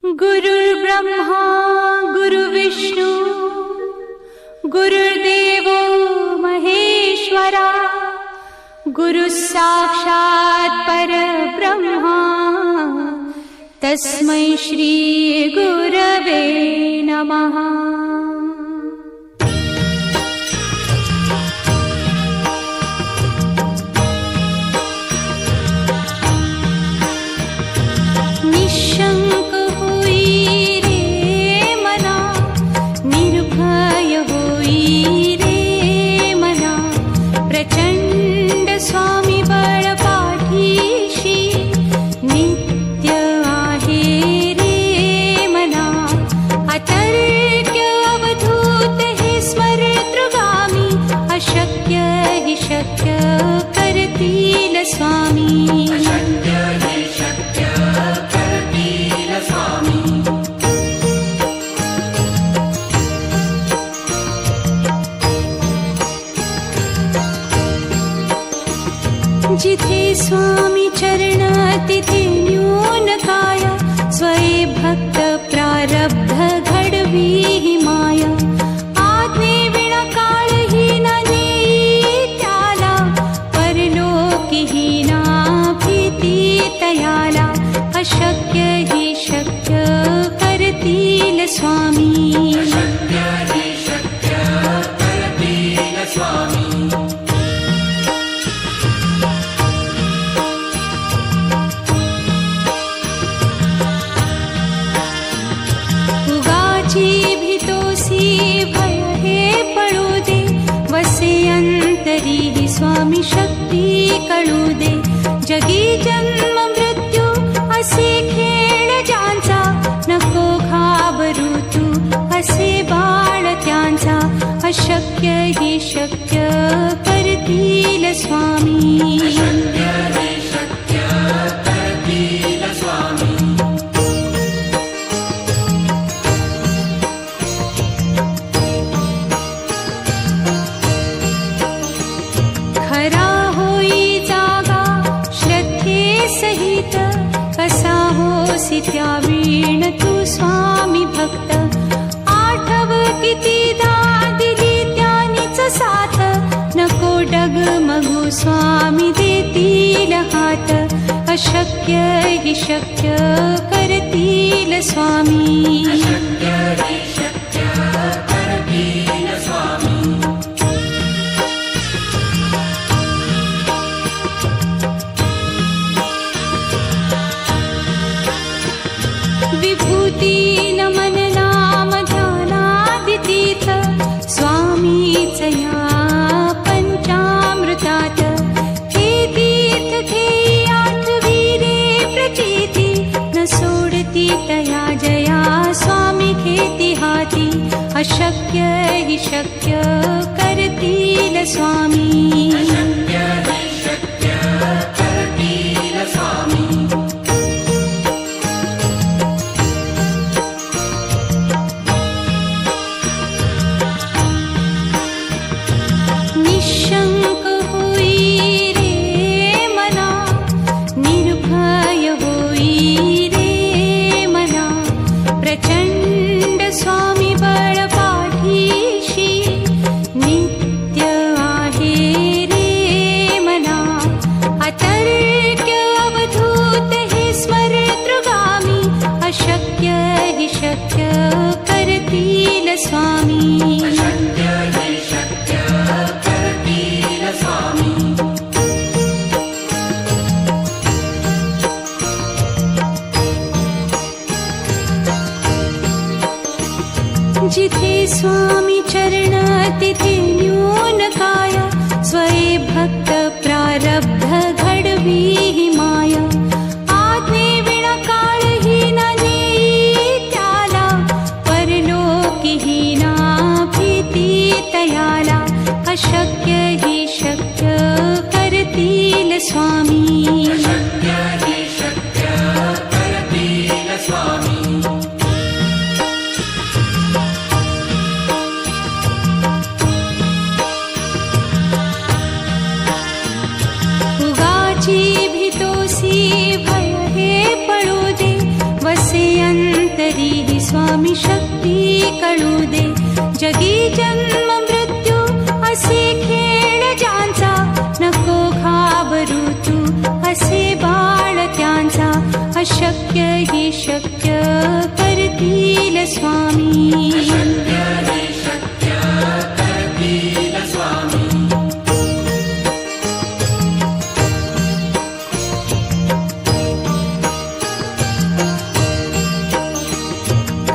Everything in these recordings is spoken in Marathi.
गुरुर्ब्रह्मा गुरुर्विष्णू गुरुर्देवो महेश्वरा गुरुः साक्षात् परब्रह्मा तस्मै श्री गुरवे नमः। निशंक होई रे मना, निर्भय होई रे मना, प्रचंड स्वामी बळ पाठीशी नित्य आहे रे मना। अतर्क्य अवधूत हे स्मरतृगामी, अशक्य हि शक्य करतील स्वामी। जिथे स्वामी चरण तिथे न्यून काया, स्वये भक्त प्रारब्ध घडवी ही माया। आज्ञे विना काळही न नेई त्याला, परलोकीही ना भीती तयाला। अशक्य हि शक्य करतील स्वामी। भय हे पळू दे, वसे अंतरी ही स्वामी शक्ती कळू दे। जगी जन्म मृत्यू असे खेळ ज्यांचा, नको घाबरू तू असे बाळ त्यांचा। अशक्य हि शक्य करतील स्वामी। खरा होई जागा श्रद्धे सहित, कसा होसी त्या वीण तू स्वामी भक्त। आठव कितीदा दिली त्यानीच साथ, नको डगमगू स्वामी देतील हात। अशक्य हि शक्य करतील स्वामी। विभूती नमन नाम ध्यानादितीर्थ, स्वामीच या पंचामृतात। हे तीर्थ घेई आठवी रे प्रचिती, न सोडती तया जया स्वामी घेती हाती। अशक्य हि शक्य करतील स्वामी। निशंक होई रे मना, निर्भय होई रे मना, प्रचंड स्वामी बळ पाठीशी नित्य आहे रे मना। अतर्क्य अवधूत हे स्मरतृगामी, अशक्य हि शक्य करतील स्वामी। जिथे स्वामी चरण तिथे न्यून काया, स्वये भक्त प्रारब्ध घडवी ही माया। आज्ञे विना काळही न नेई त्याला, परलोकीही ना भीती तयाला। अशक्य हि शक्य करतील स्वामी। उगाची भीतो स्वामी शक्ती कळू दे. जगी जन्म मृत्यू असे खेळ ज्यांचा, नको घाबरू तू असे बाळ त्यांचा. अशक्य ही शक्य करतील स्वामी.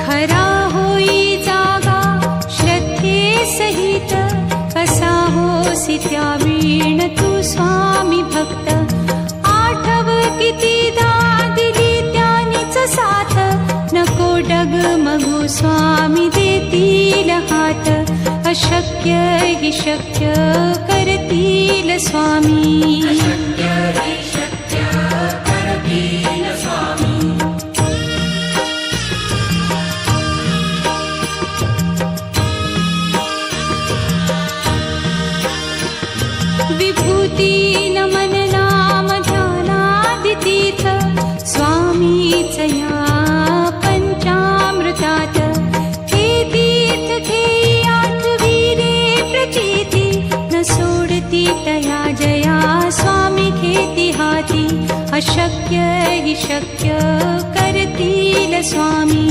खरा होई जागा श्रद्धे सहित, कसा होसी त्या वीण तू स्वामी भक्त. आठव कितीदा दिली त्यानीच साथ, नको डगमगू स्वामी देतील हात. अशक्य ही शक्य करतील स्वामी. विभूती नमन नाम ध्यानादितीर्थ, स्वामीच या पंचामृतात. हे तीर्थ घेई आठवी रे प्रचिती, न सोडती तया जया स्वामी घेती हाती. अशक्य हि शक्य करतील स्वामी.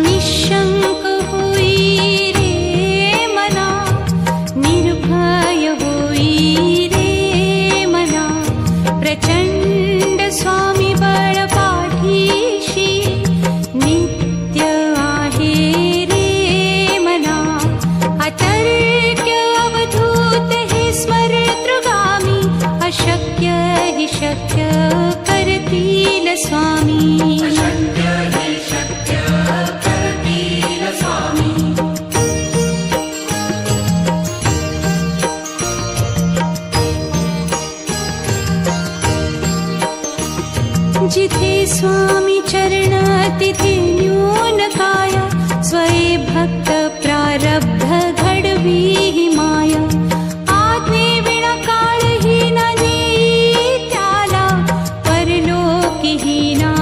निशंक होई रे मना, निर्भय होई रे मना. प्रचंड स्वामी बळ पाठीशी, नित्य आहे रे मना. अतर्क्य अवधूत हे स्मरतृगामी, अशक्य हि शक्य करतील स्वामी. जिथे स्वामी चरण तिथे न्यून काय, स्वये भक्त प्रारब्ध घडवी ही माया. आज्ञे विना काळही न नेई त्याला, परलोकी ही ना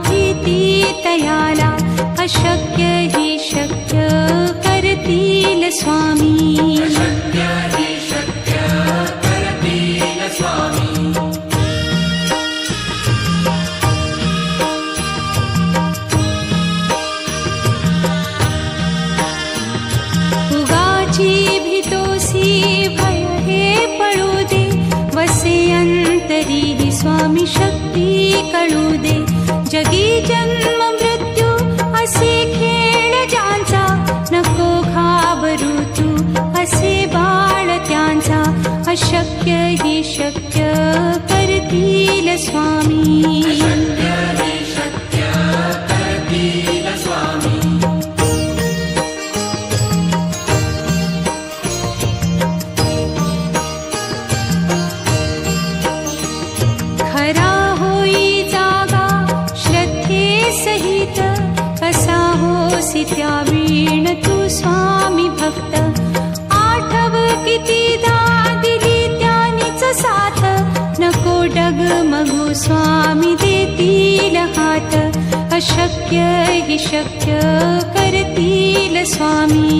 भीती तयाला. अशक्य ही शक्य करतील स्वामी. भीतोसी भय हे पळू दे, वसे अंतरी ही स्वामी शक्ती कळू दे. जगी जन्म मृत्यू असे खेळ ज्यांचा, नको घाबरू तू असे बाळ त्यांचा. अशक्य ही शक्य करतील स्वामी. खरा होई जागा श्रद्धे सहित, कसा होसी त्या वीण तू स्वामी भक्त. आठव कितीदा दिली त्यानीच साथ, नको डगमगू स्वामी देतील हात. अशक्य हि शक्य करतील स्वामी.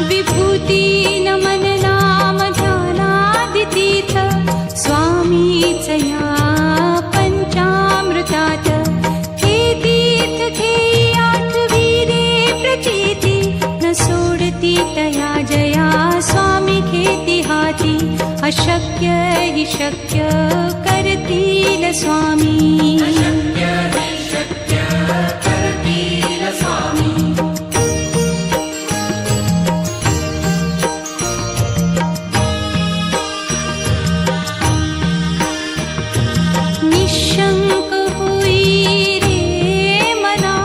विभूती नमन नाम ध्यानादितीर्थ, स्वामीच या पंचामृतात. हे तीर्थ घेई आठवी रे प्रचिती, न सोडती तया जया स्वामी घेती हाती. अशक्य हि शक्य करतील स्वामी. निशंक होई रे मना,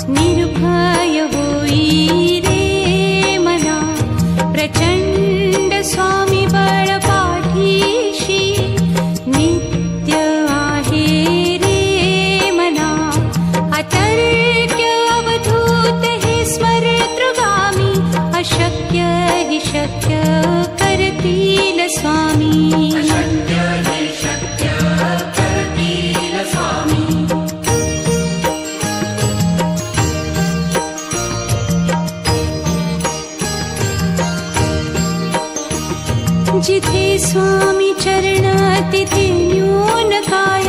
निर्भय होई रे मना. अशक्य हि शक्य करतील स्वामी. अशक्य हि शक्य करतील स्वामी. जिथे स्वामी चरण तिथे न्यून काय.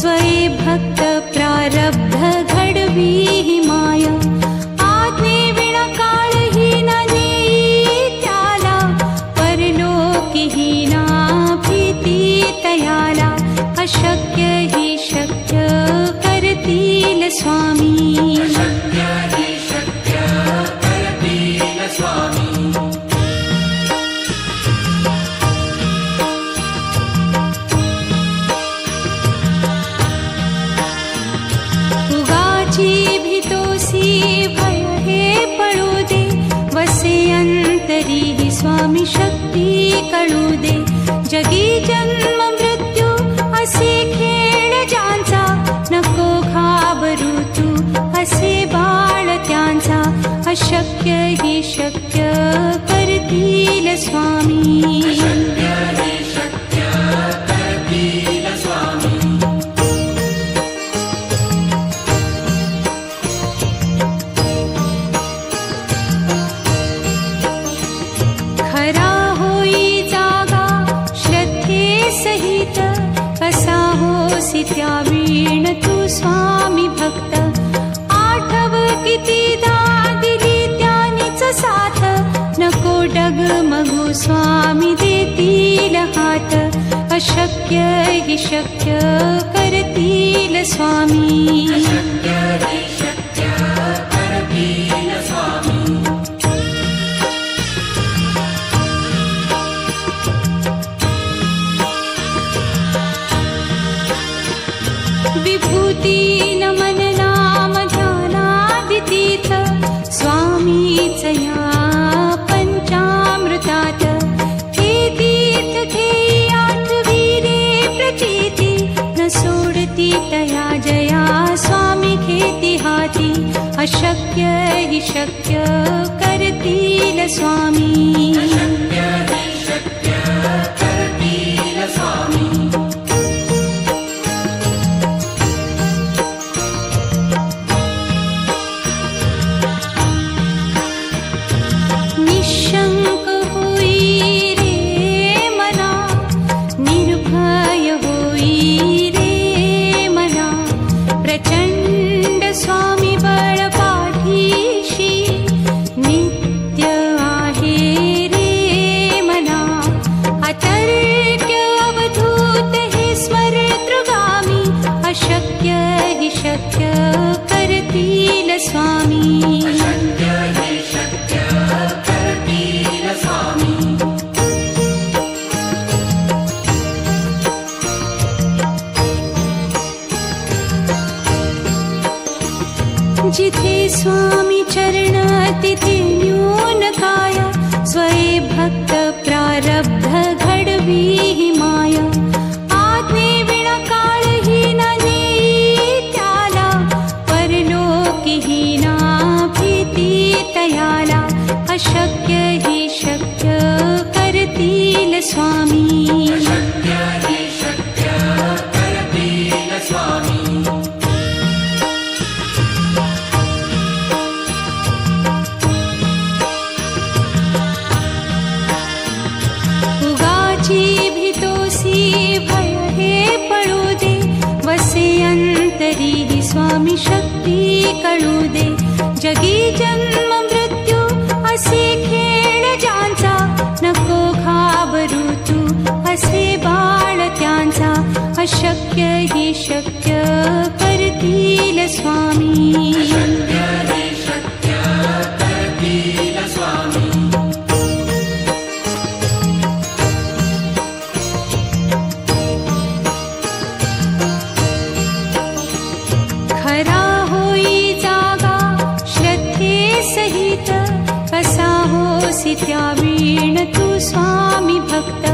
स्वये भक्त प्रारब्ध घडवी हि माय. आज्ञे विना काळही न नेई त्याला. परलोकी ही ना भीती तयाला. अशक्य हि शक्य करतील स्वामी. अशक्य हि शक्य करतील स्वामी. भय हे पळू दे. वसे अंतरी ही स्वामी शक्ती कळू दे. जगी जन्म मृत्यू असे खेळ ज्यांचा. नको घाबरू तू असे बाळ त्यांचा. अशक्य हि शक्य करतील स्वामी. अशक्य हि शक्य करतील स्वामी. खरा होई जागा श्रद्धे सहित. कसा होसी त्या वीण तू स्वामी भक्त. आठव कितीदा दिली त्यानीच साथ. नको डगमगू स्वामी देतील हात. अशक्य हि शक्य करतील स्वामी. अशक्य हि शक्य करतील स्वामी. विभूती नमन नाम ध्यानादितीर्थ. स्वामीच या पंचामृतात. हे तीर्थ घेई आठवी रे प्रचिती. न सोडती तया जया स्वामी घेती हाती. अशक्य हि शक्य करतील स्वामी. अशक्य हि शक्य करतील स्वामी. निशंक होई रे मना. निर्भय होई रे मना. प्रचंड स्वामी बळ पाठीशी. नित्य आहे रे मना. अतर्क्य अवधूत हे स्मरतृगामी. अशक्य हि शक्य करतील स्वामी. अशक्य हि शक्य करतील स्वामी. जिथे स्वामी चरण तिथे न्यून काय. स्वये भक्त प्रारब्ध घडवी हि माय. आज्ञे विना काळही न नेई त्याला. परलोकी ही ना भीती तयाला. अशक्य हि शक्य करतील स्वामी. अशक्य हि शक्य करतील स्वामी. उगाची भीतोसी भय हे पळू दे. वसे अंतरी ही स्वामी शक्ती कळू दे. जगी जन्म मृत्यू असे खेळ ज्यांचा. नको घाबरू तू असे बाळ त्यांचा. अशक्य हि शक्य करतील स्वामी. अशक्य हि शक्य करतील स्वामी. खरा होई जागा श्रद्धे सहित. कसा होसी त्या वीण तू स्वामी भक्त.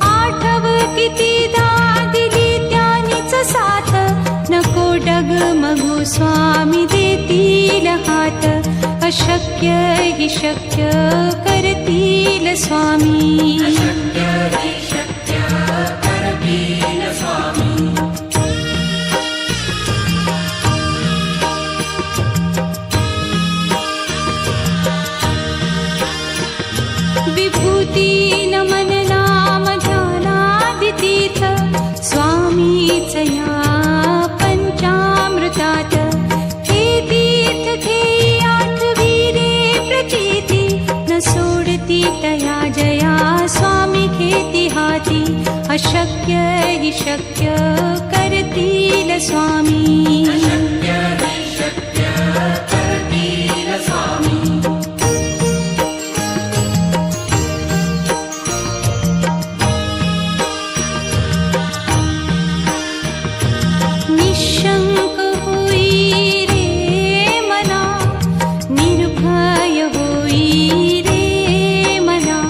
आठव कितीदा दिली त्यानीच साथ. नको डगमगू स्वामी देतील हात. अशक्य हि शक्य करतील स्वामी. अशक्य हि शक्य करतील स्वामी. विभूती नमन नाम ध्यानादितीर्थ स्वामीच या पंचामृतात. हे तीर्थ घेई आठविरे प्रचिती न सोडती तया जया स्वामी घेती हाती. अशक्य हि शक्य करतील स्वामी. अशक्य हि शक्य करतील स्वामी. निशंक होई रे मना, निर्भय होई रे मना.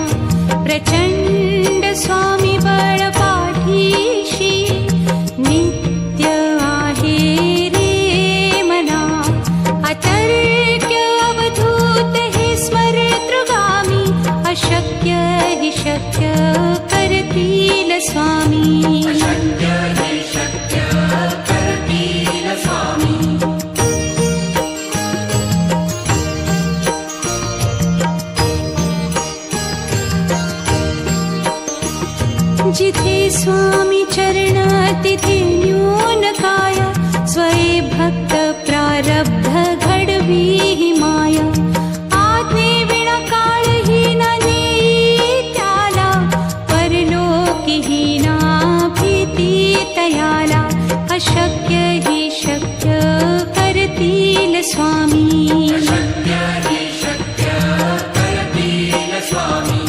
प्रचंड स्वामी बळ पाठीशी नित्य आहे रे मना. अतर्क्य अवधूत हे स्मरतृगामी. अशक्य हि शक्य करतील स्वामी. अशक्य हि शक्य करतील स्वामी. जिथे स्वामी चरण तिथे न्यून काय. स्वये भक्त प्रारब्ध घडवी हि माया. आज्ञे विना काळही न नेई त्याला. परलोकी ही ना भीती तयाला. अशक्य हि शक्य करतील स्वामी. अशक्य हि शक्य करतील स्वामी.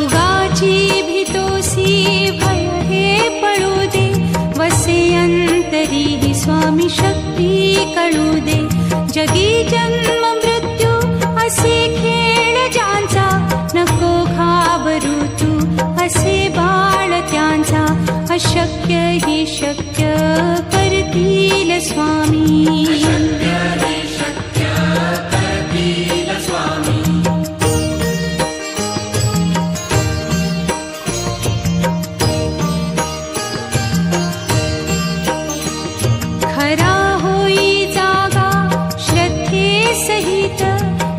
उगाची भीतोसी भय हे पळू दे. वसे अंतरी हि स्वामी शक्ती कळू दे. जगी जन्म मृत्यू असे खेळ ज्यांचा. नको घाबरू तू असे बाळ त्यांचा. अशक्य हि शक्य करतील स्वामी. अशक्य हि शक्य करतील स्वामी. खरा होई जागा श्रद्धे सहित.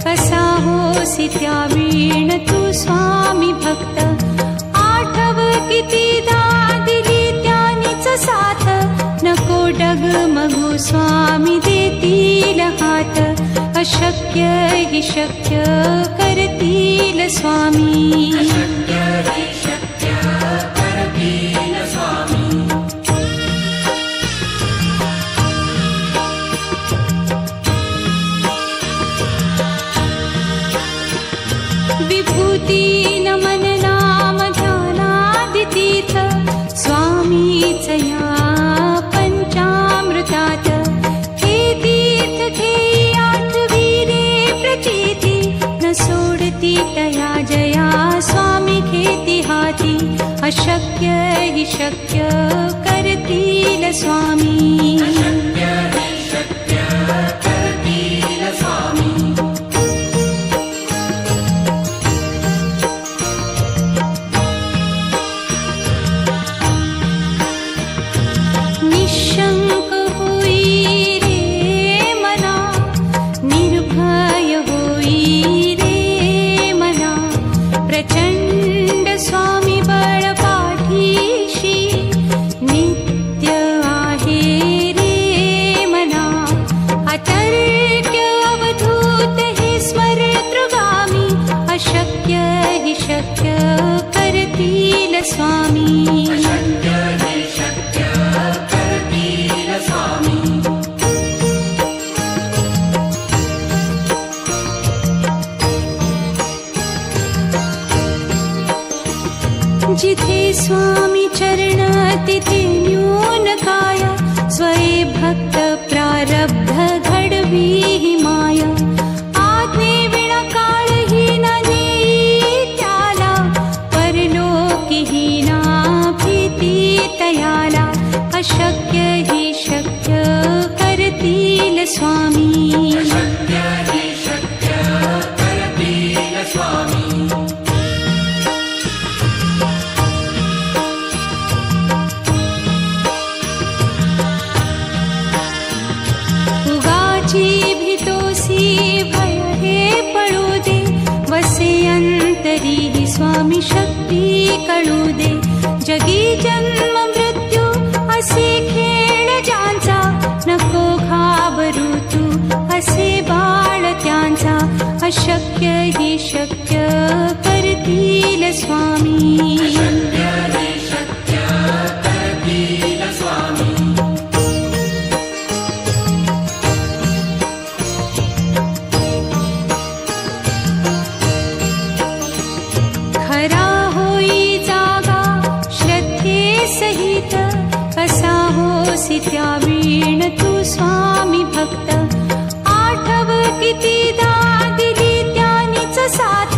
कसा होसी त्या वीण तू स्वामी भक्त. आठव कितीदा दिली त्यानीच साथ. नको डगमगू स्वामी देतील हात. अशक्य हि शक्य करतील स्वामी. अशक्य हि शक्य करतील स्वामी. विभूती नमन नाम ध्यानादितीर्थ स्वामीच या पंचामृतात. हे तीर्थ घेई आठविरे प्रचिती न सोडती तया जया स्वामी घेती हाती. अशक्य हि शक्य करतील स्वामी. अशक्य हि शक्य करतील स्वामी. निशंक होई रे मना, निर्भय होई रे मना. प्रचंड स्वामी बळ पाठीशी नित्य आहे रे अशक्य हि शक्य करतील स्वामी शक्य हि शक्य करतील स्वामी उगाची भीतोसी भय हे पळू दे वसे अंतरी हि स्वामी शक्ती कळू दे जगी जन्म मृत्यू असे खेळ ज्यांचा नको घाबरू तू असे बाळ त्यांचा अशक्य हि शक्य करतील स्वामी शक्य हि शक्य करतील स्वामी खरा होई जागा श्रद्धे सहित कसा होसी त्या वीण तू स्वामी भक्त आठव कितीदा दिली त्यानीच साथ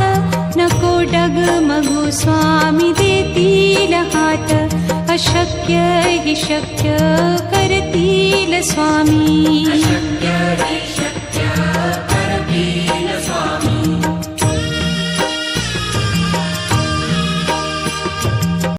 नको डगमगू स्वामी देतील हात अशक्य हि शक्य करतील स्वामी